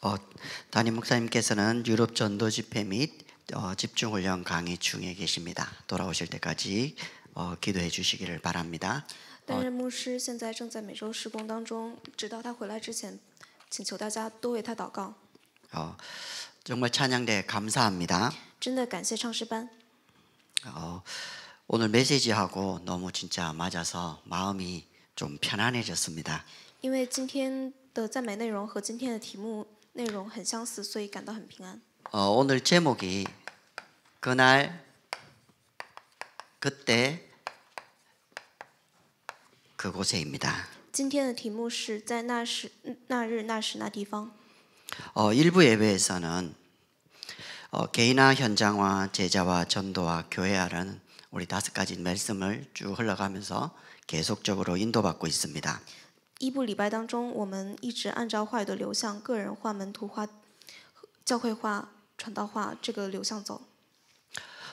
어, 담임 목사님께서는 유럽 전도 집회 및 집중훈련 강의 중에 계십니다. 돌아오실 때까지 기도해 주시기를 바랍니다. 担任牧师现在正在美洲施工当中，直到他回来之前，请求大家多为他祷告。 정말 찬양대 감사합니다. 真的感谢唱诗班。 오늘 메시지하고 너무 진짜 맞아서 마음이 좀 편안해졌습니다. 因为今天的赞美内容和今天的题目内容很相似，所以感到很平安。 오늘 제목이 그날 그때 그곳에입니다. 今天的题目是在那时、那日、那时、那地方。 일부 예배에서는 개인화 현장화 제자와 전도와 교회화라는 우리 5가지 말씀을 쭉 흘러가면서 계속적으로 인도받고 있습니다. 一部礼拜当中，我们一直按照话语的流向，个人化、门徒化、教会化、传道化这个流向走。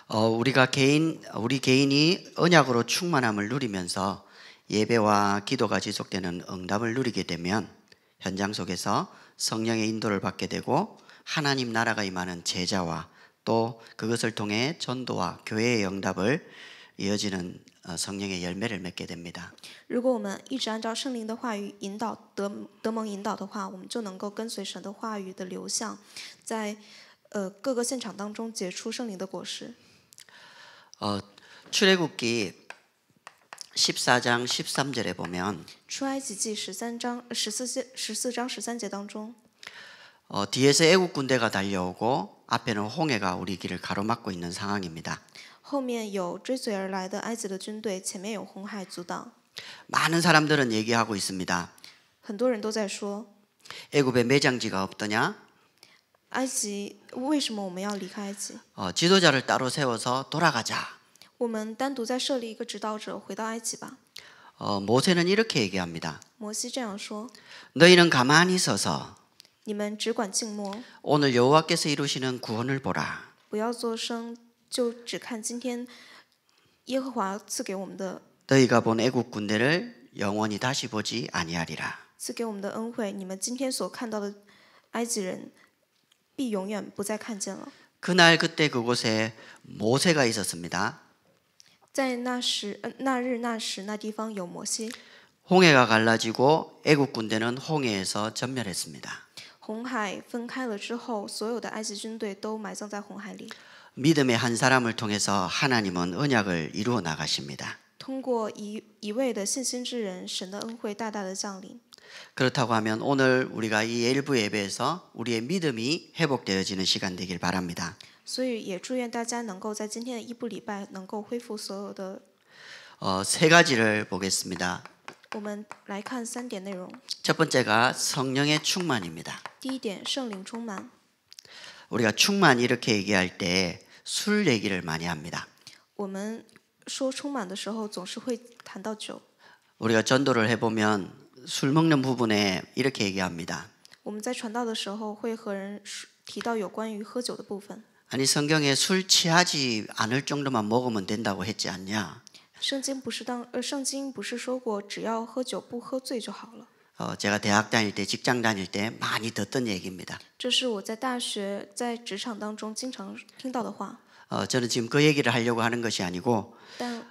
우리 개인이 언약으로 충만함을 누리면서 예배와 기도가 지속되는 응답을 누리게 되면 현장 속에서 성령의 인도를 받게 되고 하나님 나라가 임하는 제자와 또 그것을 통해 전도와 교회의 응답을 이어지는 성령의 열매를 맺게 됩니다. 如果我们一直按照圣灵的话语引导得蒙引导的话，我们就能够跟随神的话语的流向，在各个现场当中结出圣灵的果实。 출애굽기 14장 13절에 보면 出埃及记14章13节当中， 뒤에서 애국 군대가 달려오고 앞에는 홍해가 우리 길을 가로막고 있는 상황입니다. 后面有追随而来的埃及的军队，前面有红海阻挡。 많은 사람들은 얘기하고 있습니다. 很多人都在说， 애굽에 매장지가 없더냐? 埃及为什么我们要离开埃及？ 지도자를 따로 세워서 돌아가자. 我们单独再设立一个指导者，回到埃及吧。 모세는 이렇게 얘기합니다. 摩西这样说： 너희는 가만히 서서 你们只管静默， 오늘 여호와께서 이루시는 구원을 보라. 不要作声，就只看今天耶和华赐给我们的 너희가 본 애국 군대를 영원히 다시 보지 아니하리라. 赐给我们的恩惠。你们今天所看到的埃及人，必永远不再看见了。 그날 그때 그곳에 모세가 있었습니다. 在那时、那日、那时、那地方有摩西。 홍해가 갈라지고 애국 군대는 홍해에서 전멸했습니다. 红海分开了之后，所有的埃及军队都埋葬在红海里。 믿음의 한 사람을 통해서 하나님은 언약을 이루어 나가십니다. 通过一位的信心之人，神的恩惠大大的降临。 그렇다고 하면 오늘 우리가 이 일부 예배에서 우리의 믿음이 회복되어지는 시간 되길 바랍니다. 所以也祝愿大家能够在今天的一部礼拜能够恢复所有的。 세 가지를 보겠습니다. 我们来看3点内容。 첫 번째가 성령의 충만입니다. 第一点，圣灵充满。 우리가 충만 이렇게 얘기할 때 술 얘기를 많이 합니다. 我们说充满的时候，总是会谈到酒。 우리가 전도를 해보면 술 먹는 부분에 이렇게 얘기합니다. 我们在传道的时候会和人提到有关于喝酒的部分。 아니 성경에 술 취하지 않을 정도만 먹으면 된다고 했지 않냐? 圣经不是说过只要喝酒不喝醉就好了。 제가 대학 다닐 때 직장 다닐 때 많이 듣던 얘기입니다. 这是我在大学在职场当中经常听到的话。 저는 지금 그 얘기를 하려고 하는 것이 아니고 但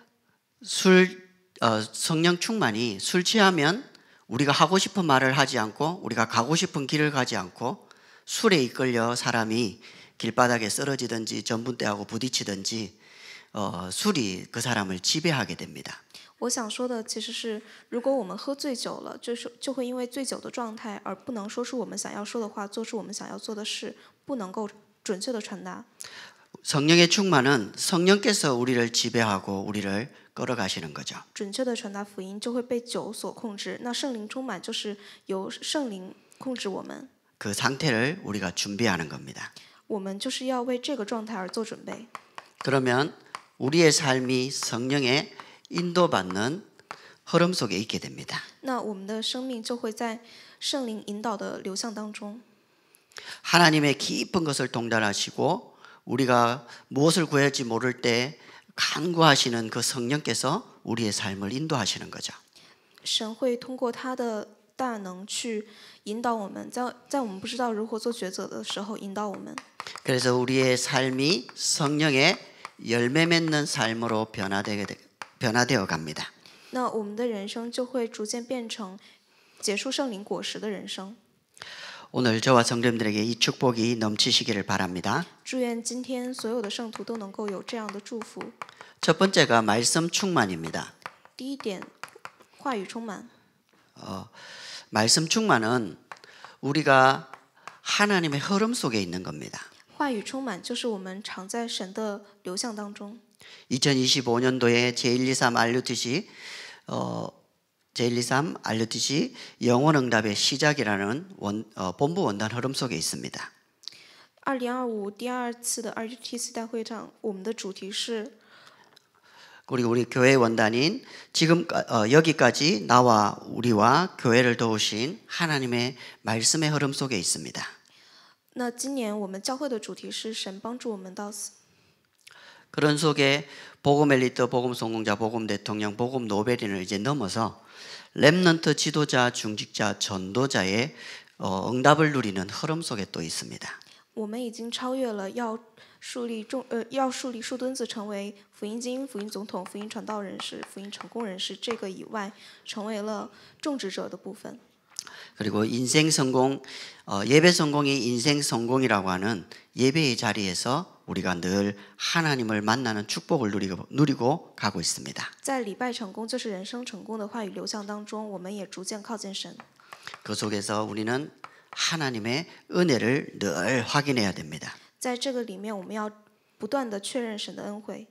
성령 충만이 술 취하면 우리가 하고 싶은 말을 하지 않고 우리가 가고 싶은 길을 가지 않고 술에 이끌려 사람이 길바닥에 쓰러지든지 전봇대하고 부딪히든지 술이 그 사람을 지배하게 됩니다. 我想说的其实是，如果我们喝醉酒了，就会因为醉酒的状态而不能说出我们想要说的话，做出我们想要做的事，不能够准确的传达。 성령의 충만은 성령께서 우리를 지배하고 우리를 끌어가시는 거죠. 准确的传达福音就会被酒所控制。那圣灵充满就是由圣灵控制我们。 그 상태를 우리가 준비하는 겁니다. 我们就是要为这个状态而做准备。 그러면 우리의 삶이 성령의 인도받는 흐름 속에 있게 됩니다. 那我们的生命就会在圣灵引导的流向当中。 하나님의 깊은 것을 통달하시고 우리가 무엇을 구할지 모를 때 간구하시는 그 성령께서 우리의 삶을 인도하시는 거죠. 神会通过他的大能去引导我们，在我们不知道如何做抉择的时候引导我们。 그래서 우리의 삶이 성령의 열매 맺는 삶으로 변화되어 갑니다. 那我们的人生就会逐渐变成结出圣灵果实的人生。 오늘 저와 성도님들에게 이 축복이 넘치시기를 바랍니다. 祝愿今天所有的圣徒都能够有这样的祝福。 첫 번째가 말씀 충만입니다. 第一点，话语充满。 말씀 충만은 우리가 하나님의 흐름 속에 있는 겁니다. 话语充满就是我们常在神的流向当中。 2025년도에 제123 RUTC 제123 RUTC 영혼응답의 시작이라는 본부 원단 흐름 속에 있습니다. 2025第二次的 RUTC 大会上，我们的主题是 그리고 우리 교회 원단인 지금 여기까지 나와 우리와 교회를 도우신 하나님의 말씀의 흐름 속에 있습니다. 那今年我们教会的主题是神帮助我们到死。 그런 속에 복음 엘리트, 복음 성공자, 복음 대통령, 복음 노벨인을 이제 넘어서 렘넌트 지도자, 중직자, 전도자의 응답을 누리는 흐름 속에 또 있습니다. 我们已经超越了要树立树墩子成为福音精英、福音总统、福音传道人士、福音成功人士这个以外，成为了种植者的部分。 그리고 인생 성공, 예배 성공이 인생 성공이라고 하는 예배의 자리에서 우리가 늘 하나님을 만나는 축복을 누리고 가고 있습니다. 在礼拜成功就是人生成功的话语流向当中，我们也逐渐靠近神。 그 속에서 우리는 하나님의 은혜를 늘 확인해야 됩니다. 在这个里面，我们要不断的确认神的恩惠。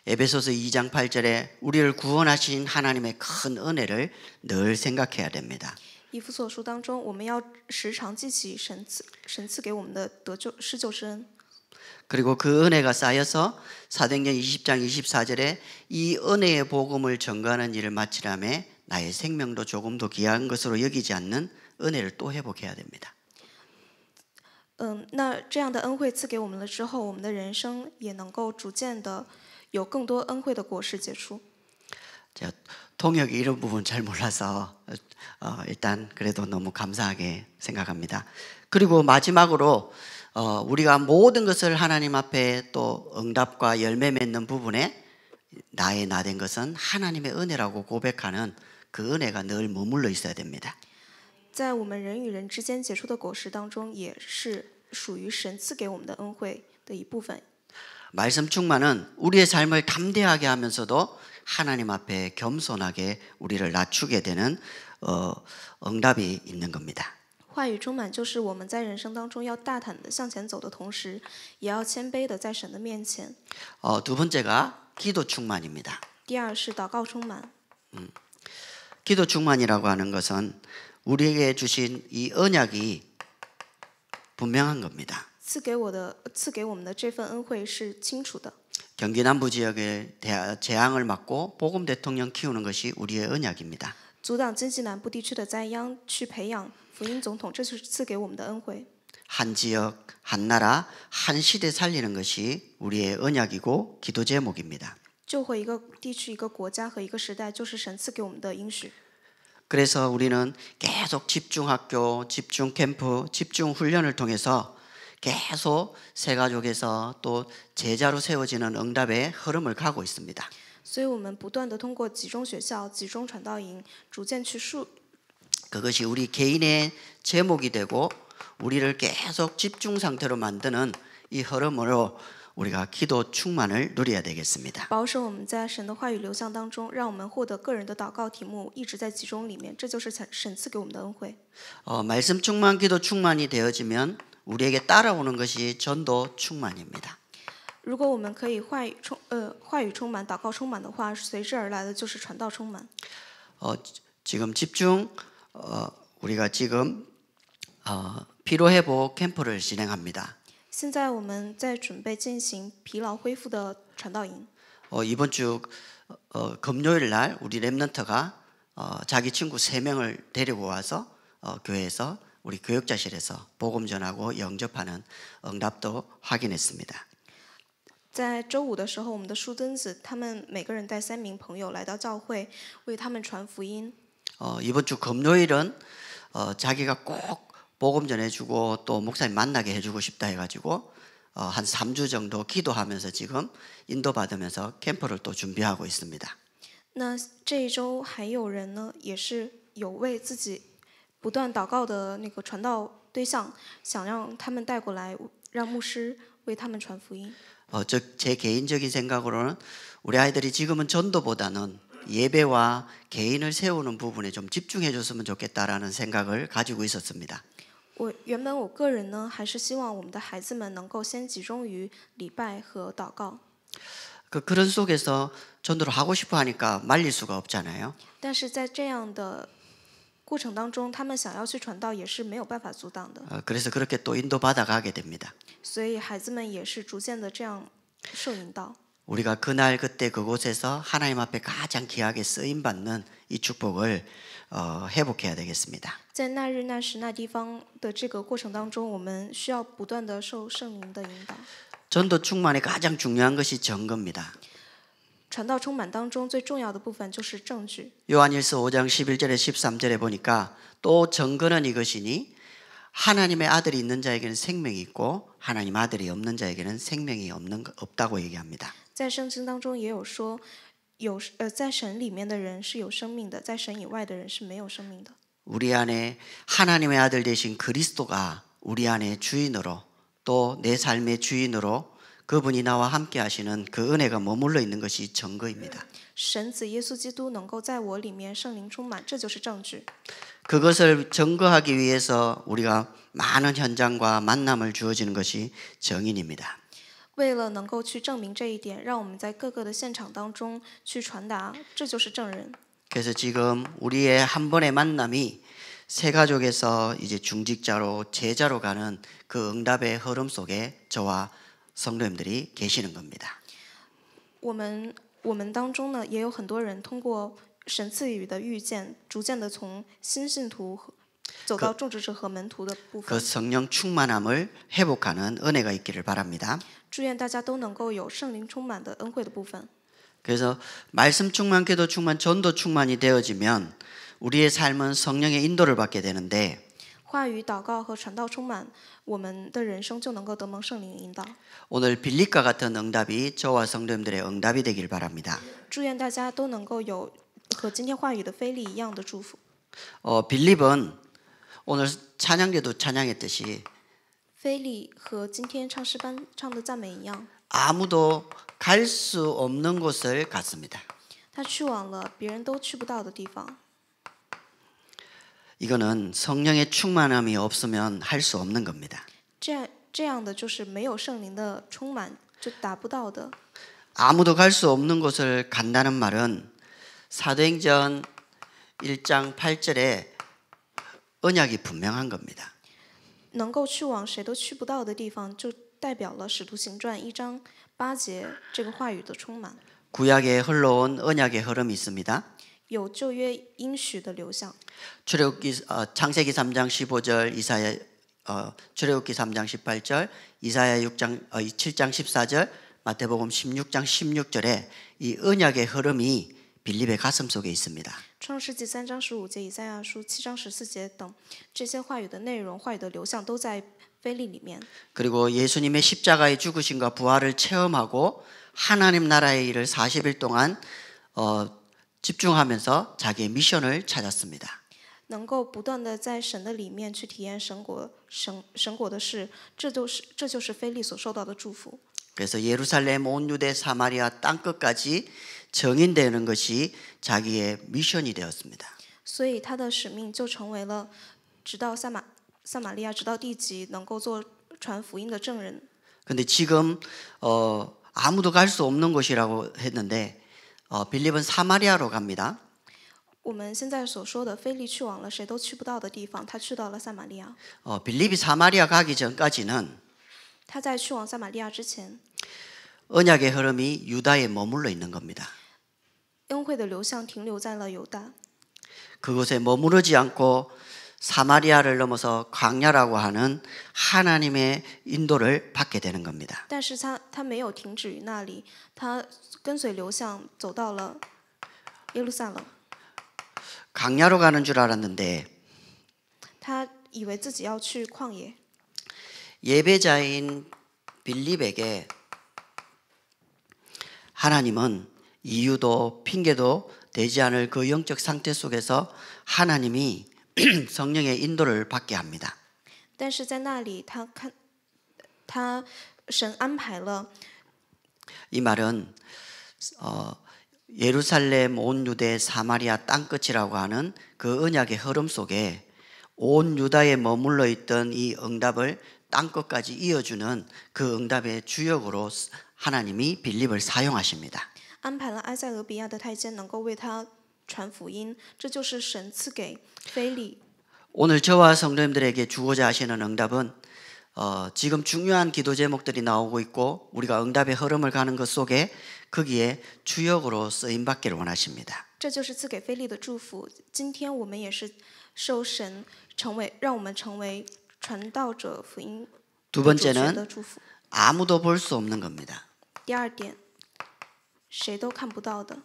에베소서 2장 8절에 우리를 구원하신 하나님의 큰 은혜를 늘 생각해야 됩니다. 以弗所书当中，我们要时常记起神赐给我们的施救之恩。 그리고 그 은혜가 쌓여서 사도행전 20장 24절에 이 은혜의 복음을 전가하는 일을 마치라며 나의 생명도 조금도 귀한 것으로 여기지 않는 은혜를 또 회복해야 됩니다. 那这样的恩惠赐给我们了之后，我们的人生也能够逐渐的有更多恩惠的果实结出。 제가 통역이 이런 부분 잘 몰라서 일단 그래도 너무 감사하게 생각합니다. 그리고 마지막으로 우리가 모든 것을 하나님 앞에 또 응답과 열매 맺는 부분에 나의 나 된 것은 하나님의 은혜라고 고백하는 그 은혜가 늘 머물러 있어야 됩니다. 在我们人与人之间结出的果实当中，也是属于神赐给我们的恩惠的一部分。 말씀 충만은 우리의 삶을 담대하게 하면서도 하나님 앞에 겸손하게 우리를 낮추게 되는 응답이 있는 겁니다. 话语充满就是我们在人生当中要大胆的向前走的同时，也要谦卑的在神的面前。 두 번째가 기도 충만입니다. 第二是祷告充满。 기도 충만이라고 하는 것은 우리에게 주신 이 언약이 분명한 겁니다. 赐给我们的这份恩惠是清楚的。 경기 남부 지역의 재앙을 막고 복음 대통령 키우는 것이 우리의 언약입니다. 阻挡经济南部地区的灾殃，去培养福音总统，这就是赐给我们的恩惠。 한 지역, 한 나라, 한 시대 살리는 것이 우리의 언약이고 기도 제목입니다. 救回一个地区、一个国家和一个时代，就是神赐给我们的应许。 그래서 우리는 계속 집중학교, 집중캠프, 집중훈련을 통해서 계속 새가족에서 또 제자로 세워지는 응답의 흐름을 가고 있습니다. 所以我们不断的通过集中学校、集中传道营，逐渐去 그것이 우리 개인의 제목이 되고 우리를 계속 집중 상태로 만드는 이 흐름으로 우리가 기도 충만을 누려야 되겠습니다. 保守我们在神的话语流向当中，让我们获得个人的祷告题目一直在集中里面，这就是神赐给我们的恩惠。 말씀 충만, 기도 충만이 되어지면 우리에게 따라오는 것이 전도 충만입니다. 如果我们可以话语充满、祷告充满的话，随之而来的就是传道充满。 지금 우리가 지금 피로회복 캠프를 진행합니다. 现在我们在准备进行疲劳恢复的传道营。 이번 주 금요일 날 우리 렘넌트가 자기 친구 3명을 데리고 와서 교회에서 우리 교역자실에서 복음 전하고 영접하는 응답도 확인했습니다. 在周五的时候，我们的树墩子他们每个人带3名朋友来到教会，为他们传福音。 이번 주 금요일은 자기가 꼭 복음 전해주고 또 목사님 만나게 해주고 싶다 해가지고 한 3주 정도 기도하면서 지금 인도받으면서 캠프를 또 준비하고 있습니다. 那这一周还有人呢，也是有为自己不断祷告的那个传道对象，想让他们带过来，让牧师为他们传福音。 즉 제 개인적인 생각으로는 우리 아이들이 지금은 전도보다는 예배와 개인을 세우는 부분에 좀 집중해 줬으면 좋겠다라는 생각을 가지고 있었습니다. 原本我个人呢，还是希望我们的孩子们能够先集中于礼拜和祷告。 그런 속에서 전도를 하고 싶어 하니까 말릴 수가 없잖아요. 但是在这样的过程当中，他们想要去传道也是没有办法阻挡的。 그래서 그렇게 또 인도받아 가게 됩니다. 所以孩子们也是逐渐的这样受引导。 우리가 그날 그때 그곳에서 하나님 앞에 가장 귀하게 쓰임 받는 이 축복을 회복해야 되겠습니다. 在那日那时那地方的这个过程当中，我们需要不断的受圣灵的引导。 전도 충만의 가장 중요한 것이 증거입니다. 传道充满当中最重要的部分就是证据。 요한일서 5장 11절에 13절에 보니까 또 증거는 이것이니 하나님의 아들이 있는 자에게는 생명이 있고 하나님 아들이 없는 자에게는 생명이 없다고 얘기합니다. 在圣经当中也有说，在神里面的人是有生命的，在神以外的人是没有生命的。 우리 안에 하나님의 아들 되신 그리스도가 우리 안에 주인으로 또 내 삶의 주인으로 그분이 나와 함께 하시는 그 은혜가 머물러 있는 것이 증거입니다. 神子耶稣基督能够在我里面圣灵充满，这就是证据。 그것을 증거하기 위해서 우리가 많은 현장과 만남을 주어지는 것이 정인입니다. 为了能够去证明这一点，让我们在各个的现场当中去传达，这就是证人。 그래서 지금 우리의 한 번의 만남이 새 가족에서 이제 중직자로 제자로 가는 그 응답의 흐름 속에 저와 성도님들이 계시는 겁니다. 我们当中呢，也有很多人通过神赐予的遇见，逐渐的从新信徒走到种植者和门徒的部 그 分。 성령 충만함을 회복하는 은혜가 있기를 바랍니다. 祝愿大家都能够有圣灵充满的恩惠的部分。 그래서 말씀 충만, 기도 충만, 전도 충만이 되어지면 우리의 삶은 성령의 인도를 받게 되는데 话语、祷告和传道充满，我们的人生就能够得蒙圣灵引导。 오늘 빌립과 같은 응답이 저와 성도님들의 응답이 되길 바랍니다. 祝愿大家都能够有和今天话语的菲利一样的祝福。 빌립은 오늘 찬양제도 찬양했듯이 菲利和今天唱诗班唱的赞美一样， 아무도 갈 수 없는 곳을 갔습니다. 他去往了别人都去不到的地方。 이거는 성령의 충만함이 없으면 할 수 없는 겁니다. 这样的就是没有圣灵的充满就达不到的。 아무도 갈 수 없는 곳을 간다는 말은 사도행전 1장 8절에 언약이 분명한 겁니다. 能够去往谁都去不到的地方，就代表了《使徒行传》1章8节这个话语的充满。 구약에 흘러온 언약의 흐름이 있습니다. 有旧约应许的流向。 창세기 3장 15절, 출애굽기 3장 18절, 이사야 7장 14절, 마태복음 16장 16절에 이 언약의 흐름이 빌립의 가슴 속에 있습니다. 创世纪3章15节、以赛亚书7章14节等这些话语的内容、话语的流向都在腓利里面。 그리고 예수님의 십자가의 죽으심과 부활을 체험하고 하나님 나라의 일을 40일 동안 집중하면서 자기의 미션을 찾았습니다. 能够不断的在神的里面去体验神国的事，这就是腓利所受到的祝福。 그래서 예루살렘, 온 유대, 사마리아 땅끝까지 정인되는 것이 자기의 미션이 되었습니다. 所以他的使命就成为了直到撒玛利亚，直到地极，能够做传福音的证人。 근데 지금 아무도 갈 수 없는 곳이라고 했는데 빌립은 사마리아로 갑니다. 我们现在所说的腓利去往了谁都去不到的地方，他去到了撒玛利亚。 빌립이 사마리아 가기 전까지는 他在去往撒玛利亚之前， 언약의 흐름이 유다에 머물러 있는 겁니다. 恩惠的流向停留在了犹大， 그곳에 머무르지 않고 사마리아를 넘어서 광야라고 하는 하나님의 인도를 받게 되는 겁니다. 但是他没有停止于那里，他跟随流向走到了耶路撒冷。 광야로 가는 줄 알았는데 他以为自己要去旷野。 예배자인 빌립에게 하나님은 이유도 핑계도 되지 않을 그 영적 상태 속에서 하나님이 성령의 인도를 받게 합니다. 但是在那里，神安排了。 이 말은 예루살렘 온 유대 사마리아 땅끝이라고 하는 그 언약의 흐름 속에 온 유다에 머물러 있던 이 응답을 땅끝까지 이어주는 그 응답의 주역으로 하나님이 빌립을 사용하십니다. 安排了埃塞俄比亚的太监能够为他传福音，这就是神赐给腓利。 오늘 저와 성도님들에게 주고자 하시는 응답은 지금 중요한 기도 제목들이 나오고 있고 우리가 응답의 흐름을 가는 것 속에 거기에 주역으로 쓰임 받기를 원하십니다. 这就是赐给腓利的祝福。今天我们也是受神让我们成为传道者福音 두 主角 번째는 的祝福。 아무도 볼 수 없는 겁니다. 第二点，谁都看不到的。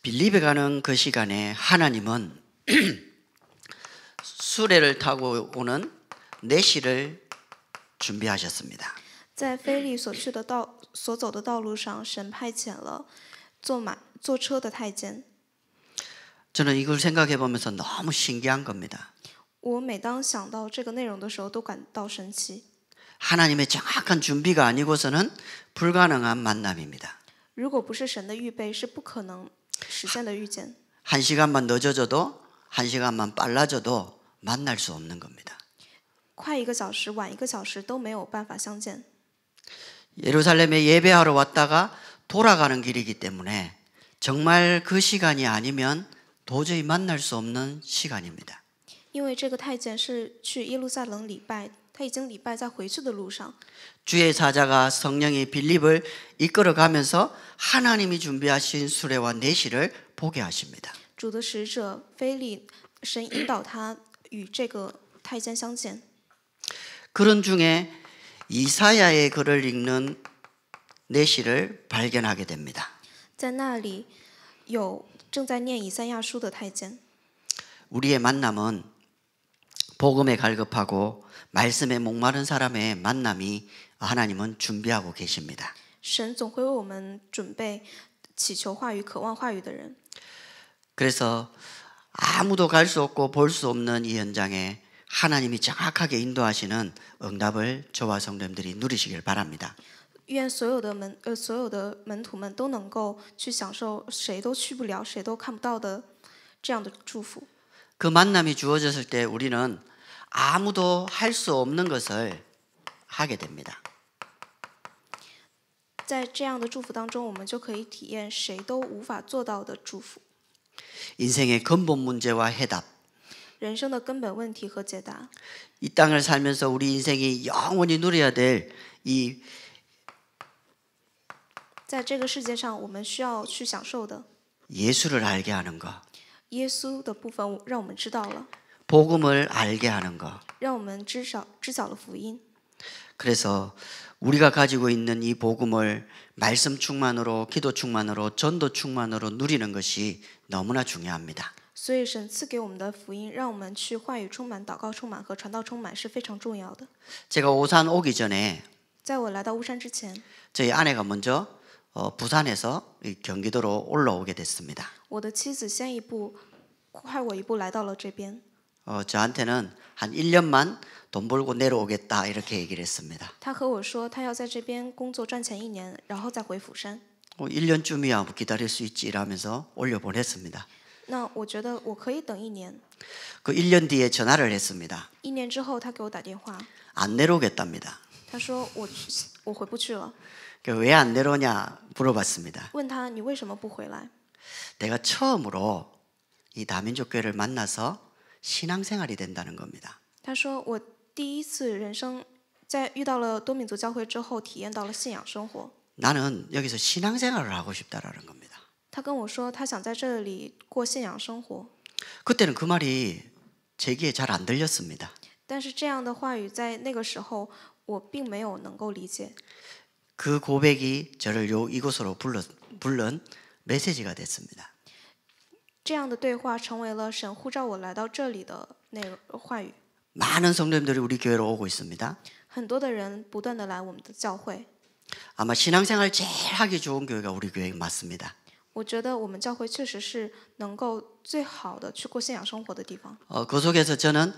빌립에 가는 그 시간에 하나님은 수레를 타고 오는 내시를 준비하셨습니다. 在腓利所走的道路上，神派遣了坐车的太监。 저는 이걸 생각해 보면서 너무 신기한 겁니다. 我每当想到这个内容的时候，都感到神奇。 하나님의 정확한 준비가 아니고서는 불가능한 만남입니다. 如果不是神的预备，是不可能实现的遇见。 한 시간만 늦어져도 한 시간만 빨라져도 만날 수 없는 겁니다. 快1个小时，晚1个小时都没有办法相见。 예루살렘에 예배하러 왔다가 돌아가는 길이기 때문에 정말 그 시간이 아니면 도저히 만날 수 없는 시간입니다. 因为这个太监是去耶路撒冷礼拜，他已经礼拜在回去的路上。 주의 사자가 성령이 빌립을 이끌어가면서 하나님이 준비하신 수레와 내시를 보게 하십니다. 主的使者腓利，神引导他与这个太监相见。 그런 중에 이사야의 글을 읽는 내시를 발견하게 됩니다. 在那里有正在念以赛亚书的太监。 우리의 만남은 복음에 갈급하고 말씀에 목마른 사람의 만남이 하나님은 준비하고 계십니다. 神总会为我们准备祈求话语、渴望话语的人。 그래서 아무도 갈 수 없고 볼 수 없는 이 현장에 하나님이 정확하게 인도하시는 응답을 저와 성도님들이 누리시길 바랍니다. 愿所有的门徒们都能够去享受谁都去不了、谁都看不到的这样的祝福。 그 만남이 주어졌을 때 우리는 아무도 할 수 없는 것을 하게 됩니다. 在这样的祝福当中，我们就可以体验谁都无法做到的祝福。 인생의 근본 문제와 해답. 人生的根本问题和解答。 이 땅을 살면서 우리 인생이 영원히 누려야 될 이 在这个世界上，我们需要去享受的 예수를 알게 하는 것, 耶稣的部分，让我们知道了， 복음을 알게 하는 것. 让我们知晓了福音。 그래서 우리가 가지고 있는 이 복음을 말씀 충만으로, 기도 충만으로, 전도 충만으로 누리는 것이 너무나 중요합니다. 所以神赐给我们的福音，让我们去话语充满、祷告充满和传道充满是非常重要的。 제가 오산 오기 전에 在我来到巫山之前， 저희 아내가 먼저 부산에서 경기도로 올라오게 됐습니다. 我的妻子快我一步来到了这边。 저한테는 한 1년만 돈 벌고 내려오겠다 이렇게 얘기를 했습니다. 他和我说，他要在这边工作赚钱1年，然后再回釜山。 1년쯤이야 뭐 기다릴 수 있지 이러면서 올려보냈습니다. 那我觉得我可以等1年。 그 1년 뒤에 전화를 했습니다. 1年之后，他给我打电话， 안 내려오겠답니다. 他说我回不去了。 왜 안 내려오냐 물어봤습니다. 问他你为什么不回来？ 내가 처음으로 이 다민족 교회를 만나서 신앙생활이 된다는 겁니다. 他说我第一次人生在遇到了多民族教会之后，体验到了信仰生活。 나는 여기서 신앙생활을 하고 싶다라는 겁니다. 他跟我说，他想在这里过信仰生活。 그때는 그 말이 제 귀에 잘 안 들렸습니다. 但是这样的话语在那个时候，我并没有能够理解。 그 고백이 저를 이곳으로 부른 메시지가 됐습니다. 这样的对话成为了神呼召我来到这里的话语。 많은 성도님들이 우리 교회로 오고 있습니다. 很多的人不断的来我们的教会， 아마 신앙생활 제일 하기 좋은 교회가 우리 교회 맞습니다. 我觉得我们教会确实是能够最好的去过信仰生活的地方。 그 속에서 저는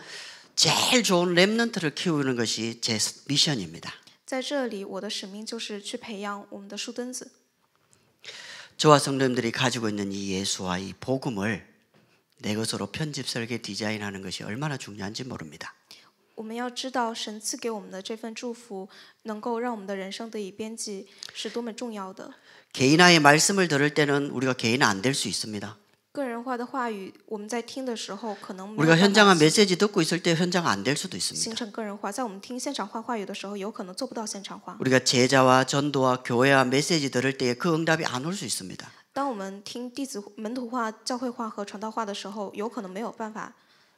제일 좋은 렘넌트를 키우는 것이 제 미션입니다. 在这里，我的使命就是去培养我们的树墩子。 저와 성도님들이 가지고 있는 이 예수와 이 복음을 내 것으로 편집, 설계, 디자인하는 것이 얼마나 중요한지 모릅니다. 我们要知道，神赐给我们的这份祝福，能够让我们的人生得以编辑，是多么重要的。 개인화의 말씀을 들을 때는 우리가 개인 안 될 수 있습니다. 个人化的话语，我们在听的时候，可能没有 우리가 办法 현장화 메시지 듣고 있을 때 현장 안 될 수도 形 있습니다. 成个人化。在我们听现场化话语的时候，有可能做不到现场化。 우리가 제자와 전도와 교회와 메시지 들을 때 그 응답이 안 올 수 있습니다. 当我们听弟子门徒化、教会化和传道化的时候，有可能没有办法。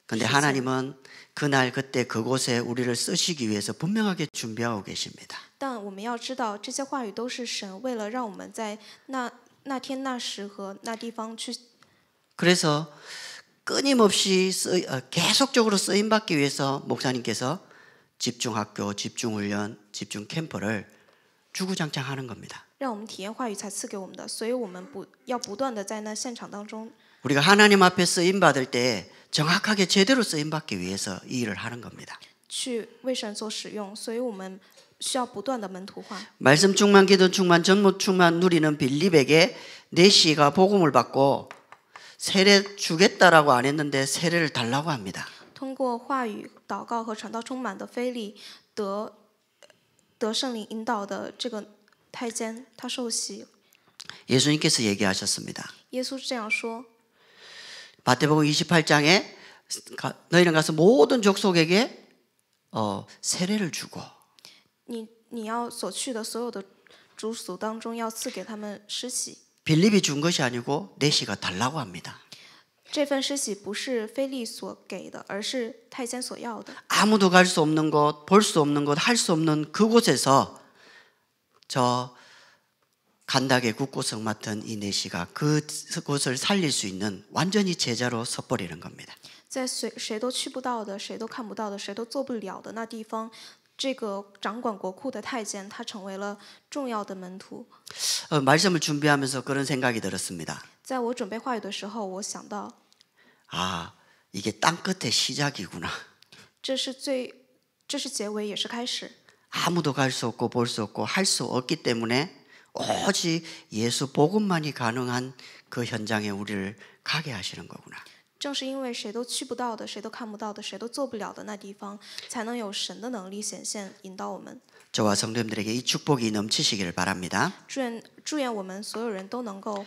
근데 하나님은 그날 그때 그곳에 우리를 쓰시기 위해서 분명하게 준비하고 계십니다. 但我们要知道，这些话语都是神为了让我们在那天、那时和那地方去。 그래서 끊임없이 계속적으로 쓰임 받기 위해서 목사님께서 집중학교, 집중훈련, 집중캠프를 주구장창 하는 겁니다. 让我们体验话语才赐给我们的，所以我们要不断的在那现场当中。 우리가 하나님 앞에 쓰임 받을 때 정확하게 제대로 쓰임 받기 위해서 이 일을 하는 겁니다. 去为神所使用，所以我们需要不断的门徒化。 말씀 충만, 기도 충만, 전무 충만 누리는 빌립에게 네시가 복음을 받고 세례 주겠다라고 안 했는데 세례를 달라고 합니다. 通过话语、祷告和传道充满的非利得圣灵引导的这个太监，他受洗。 예수님께서 얘기하셨습니다. 耶稣这样说。 마태복음 28장에 너희는 가서 모든 족속에게 세례를 주고 你要所去的所有的族属当中，要赐给他们施洗。 빌립이 준 것이 아니고 네시가 달라고 합니다. 这份施洗不是非利所给的，而是太监所要的。 아무도 갈 수 없는 곳, 볼 수 없는 곳, 할 수 없는 그곳에서 저 간닥의 국고성 맡은 이 네시가 그곳을 살릴 수 있는 완전히 제자로 서버리는 겁니다. 在谁都去不到的、谁都看不到的、谁都做不了的那地方，这个掌管国库的太监，他成为了重要的门徒。 말씀을 준비하면서 그런 생각이 들었습니다. 在我准备话语的时候，我想到， 아, 이게 땅 끝의 시작이구나. 这是结尾，也是开始。 아무도 갈 수 없고 볼 수 없고 할 수 없기 때문에 오직 예수 복음만이 가능한 그 현장에 우리를 가게 하시는 거구나. 正是因为谁都去不到的、谁都看不到的、谁都做不了的那地方，才能有神的能力显现，引导我们。 저와 성도님들에게 이 축복이 넘치시기를 바랍니다. 祝愿我们所有人都能够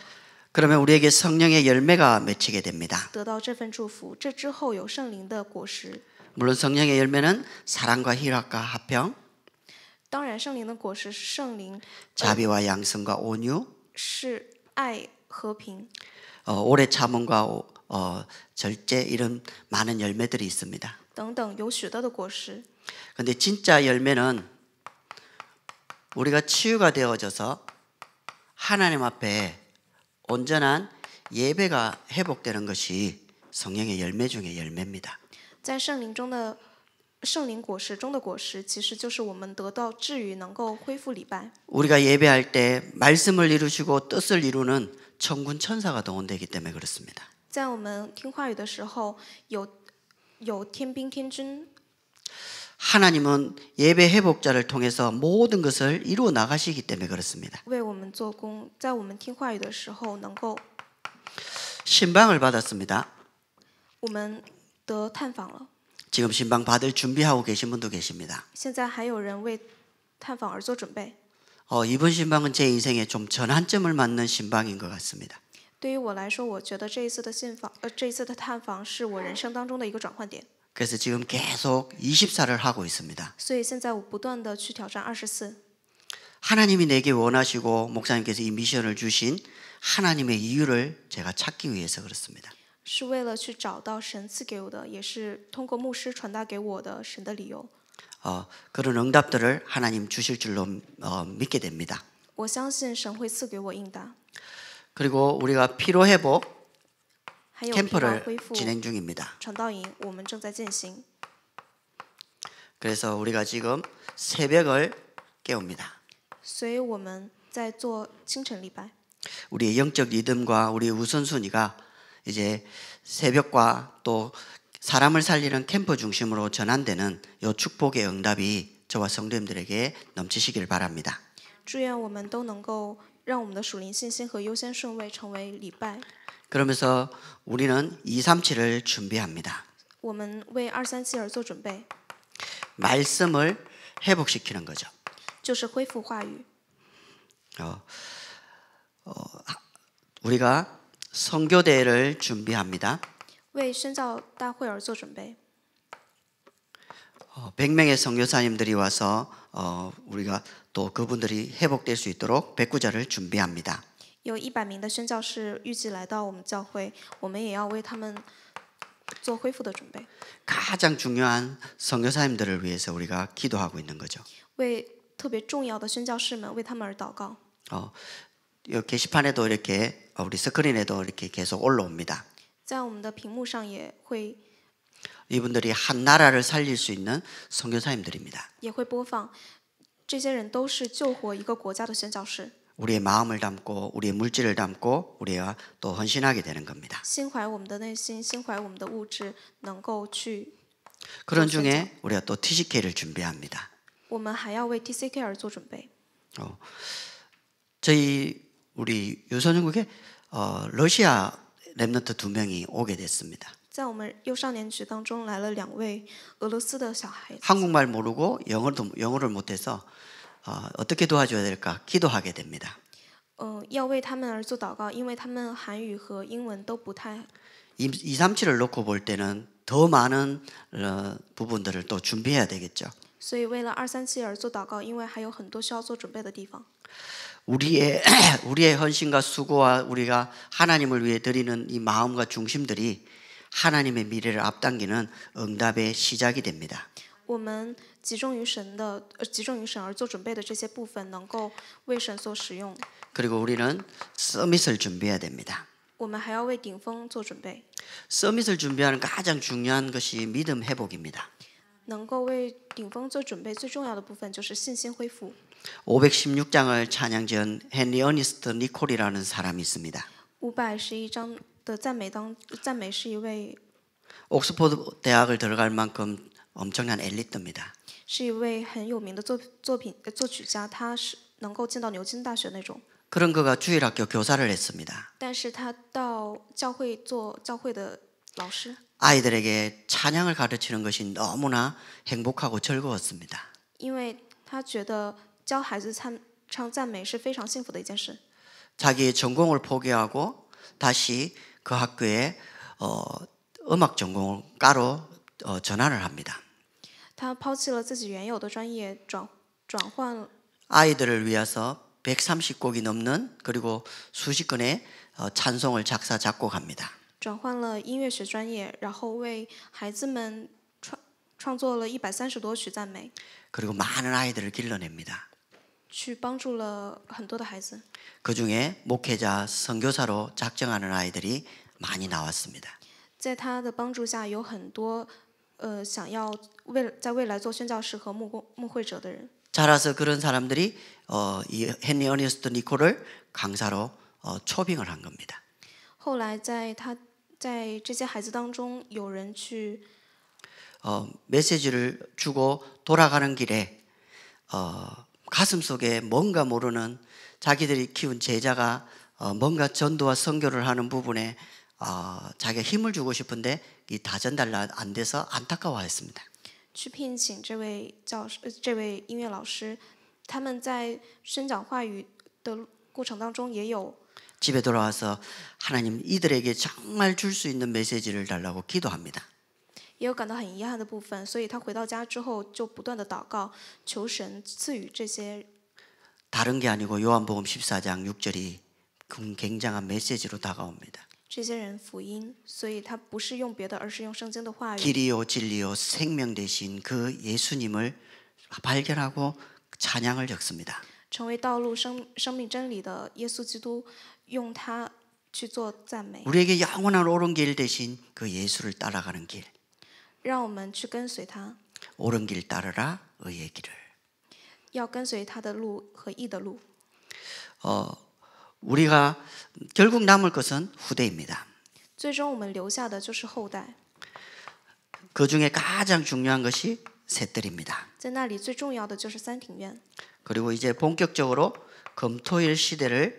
그러면 우리에게 성령의 열매가 맺히게 됩니다. 得到这份祝福。这之后有圣灵的果实。 물론 성령의 열매는 사랑과 희락과 화평, 当然，圣灵的果实是圣灵， 자비와 양성과 온유, 是爱、和平、 오래 참음과 절제 이런 많은 열매들이 있습니다. 等等有许多的果实。 근데 진짜 열매는 우리가 치유가 되어져서 하나님 앞에 온전한 예배가 회복되는 것이 성령의 열매 중의 열매입니다. 在圣灵中的圣灵果实中的果实，其实就是我们得到治愈，能够恢复礼拜。 우리가 예배할 때 말씀을 이루시고 뜻을 이루는 천군 천사가 동원되기 때문에 그렇습니다. 在我们听话语的时候，有天兵天军。 하나님은 예배 회복자를 통해서 모든 것을 이루어 나가시기 때문에 그렇습니다. 为我们做工，在我们听话语的时候，能够 신방을 받았습니다. 我们得探访了。 지금 신방 받을 준비하고 계신 분도 계십니다. 现在还有人为探访而做准备。 이번 신방은 제 인생에 좀 전환점을 맞는 신방인 것 같습니다. 对于我来说，我觉得这一次的探访是我人生当中的一个转换点。 그래서 지금 계속 24를 하고 있습니다. 所以现在我不断的去挑战24。 하나님이 내게 원하시고 목사님께서 이 미션을 주신 하나님의 이유를 제가 찾기 위해서 그렇습니다. 是为了去找到神赐给我的，也是通过牧师传达给我的神的理由。 그런 응답들을 하나님 주실 줄로 믿게 됩니다. 我相信神会赐给我应答。 그리고 우리가 피로 회복, 还有疲劳 캠프를 恢复 진행 중입니다. 传道营，我们正在进行。 그래서 우리가 지금 새벽을 깨웁니다. 所以我们在做清晨礼拜。 우리의 영적 리듬과 우리의 우선순위가 이제 새벽과 또 사람을 살리는 캠프 중심으로 전환되는 이 축복의 응답이 저와 성도님들에게 넘치시길 바랍니다. 祝愿我们都能够让我们的属灵信心和优先顺位成为礼拜。 그러면서 우리는 237을 준비합니다. 我们为237而做准备， 말씀을 회복시키는 거죠. 就是恢复话语。 우리가 선교대회를 준비합니다. 为宣教大会而做准备。 100명의 선교사님들이 와서 우리가 또 그분들이 회복될 수 있도록 백구자를 준비합니다. 有100名的宣教士预计来到我们教会，我们也要为他们做恢复的准备， 가장 중요한 선교사님들을 위해서 우리가 기도하고 있는 거죠. 为特别重要的宣教士们为他们而祷告。 이 게시판에도 이렇게 우리 스크린에도 이렇게 계속 올라옵니다. 在我们的屏幕上也会 이분들이 한 나라를 살릴 수 있는 선교사님들입니다. 也会播放，这些人都是救活一个国家的宣教士， 우리의 마음을 담고 우리의 물질을 담고 우리가 또 헌신하게 되는 겁니다. 心怀我们的内心，心怀我们的物质，能够去。 그런 중에 우리가 또 TCK를 준비합니다. 我们还要为 TCK 而做准备。 우리 유선전국에 러시아 랩넌트 2명이 오게 됐습니다. 在我们幼少年局当中来了2位俄罗斯的小孩子， 한국말 모르고 영어를 못해서 어떻게 도와줘야 될까 기도하게 됩니다. 要为他们而做祷告，因为他们韩语和英文都不太。 237을 놓고 볼 때는 더 많은 부분들을 또 준비해야 되겠죠. 所以为了237而做祷告，因为还有很多需要做准备的地方。 우리의 헌신과 수고와 우리가 하나님을 위해 드리는 이 마음과 중심들이 하나님의 미래를 앞당기는 응답의 시작이 됩니다. 我们集中于神而做准备的这些部分，能够为神所使用。 그리고 우리는 서밋을 준비해야 됩니다. 我们还要为顶峰做准备， 서밋을 준비하는 가장 중요한 것이 믿음 회복입니다. 能够为顶峰做准备最重要的部分就是信心恢复。 516장을 찬양 지은 헨리 어니스트 니콜이라는 사람이 있습니다. 511章的赞美是一位 옥스퍼드 대학을 들어갈 만큼 엄청난 엘리트입니다. 是一位很有名的作曲家，他是能够进到牛津大学那种。 그런 그가 주일학교 교사를 했습니다. 但是他到教会做教会的老师， 아이들에게 찬양을 가르치는 것이 너무나 행복하고 즐거웠습니다. 因为他觉得教孩子唱赞美是非常幸福的一件事。 자기의 전공을 포기하고 다시 그 학교에 음악 전공을 까로 전환을 합니다. 他抛弃了自己原有的专业，转换 아이들을 위해서 130곡이 넘는 그리고 수십 건의 찬송을 작사 작곡합니다. 转换了音乐学专业，然后为孩子们创作了130多曲赞美， 그리고 많은 아이들을 길러냅니다. 去帮助了很多的孩子。 그중에 목회자, 선교사로 작정하는 아이들이 많이 나왔습니다. 在他的帮助下，有很多想要在未来做宣教士和牧会者的人。 자라서 그런 사람들이 이 헨리 어니스트 니콜을 강사로 초빙을 한 겁니다. 后来在这些孩子当中，有人去 메시지를 주고 돌아가는 길에 가슴 속에 뭔가 모르는 자기들이 키운 제자가 뭔가 전도와 선교를 하는 부분에 자기가 힘을 주고 싶은데 이 다 전달 안 돼서 안타까워했습니다. 去聘请这位音乐老师，他们在宣讲话语的过程当中也有 집에 돌아와서 하나님 이들에게 정말 줄 수 있는 메시지를 달라고 기도합니다. 也有感到很遗憾的部分，所以他回到家之后就不断的祷告，求神赐予这些。 다른 게 아니고 요한복음 14장 6절이 굉장한 메시지로 다가옵니다. 这些人福音，所以他不是用别的，而是用圣经的话语。 길이요 진리요 생명 되신 그 예수님을 발견하고 찬양을 적습니다. 成为道路、生命、真理的耶稣基督，用他去做赞美， 우리에게 영원한 옳은 길 대신 그 예수를 따라가는 길. 让我们去跟随他， 옳은 길 따르라 의의 길을. 要跟随他的路和义的路。 우리가 결국 남을 것은 후대입니다. 最终我们留下的就是后代， 그 중에 가장 중요한 것이 셋들입니다. 在那里最重要的就是三庭院。 그리고 이제 본격적으로 금토일 시대를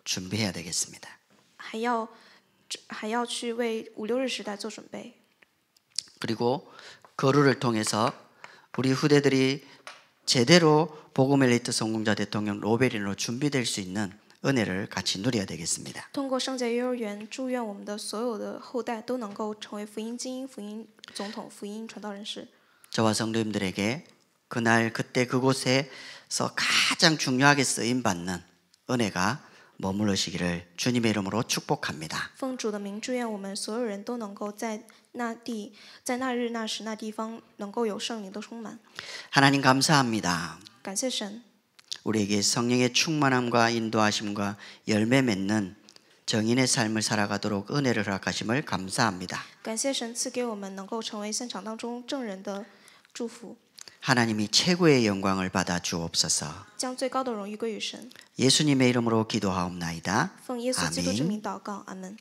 준비해야 되겠습니다. 还要去为五六日时代做准备。 그리고 거루를 통해서 우리 후대들이 제대로 복음 엘리트 성공자 대통령 로베린으로 준비될 수 있는 은혜를 같이 누려야 되겠습니다. 通过圣洁幼儿园，祝愿我们的所有的后代都能够成为福音精英、福音总统、福音传道人士。 저와 성도님들에게 그날 그때 그곳에서 가장 중요하게 쓰임 받는 은혜가 머무르시기를 주님의 이름으로 축복합니다. 奉主的名，祝愿我们所有人都能够在那日那时那地方能够有圣灵的充满。 하나님 감사합니다. 感谢神， 우리에게 성령의 충만함과 인도하심과 열매 맺는 정인의 삶을 살아가도록 은혜를 허락하심을 감사합니다. 感谢神赐给我们能够成为现场当中证人的祝福， 하나님이 최고의 영광을 받아 주옵소서. 将最高的荣誉归于神。 예수님의 이름으로 기도하옵나이다. 奉耶稣基督之 아멘. 名祷告，阿门。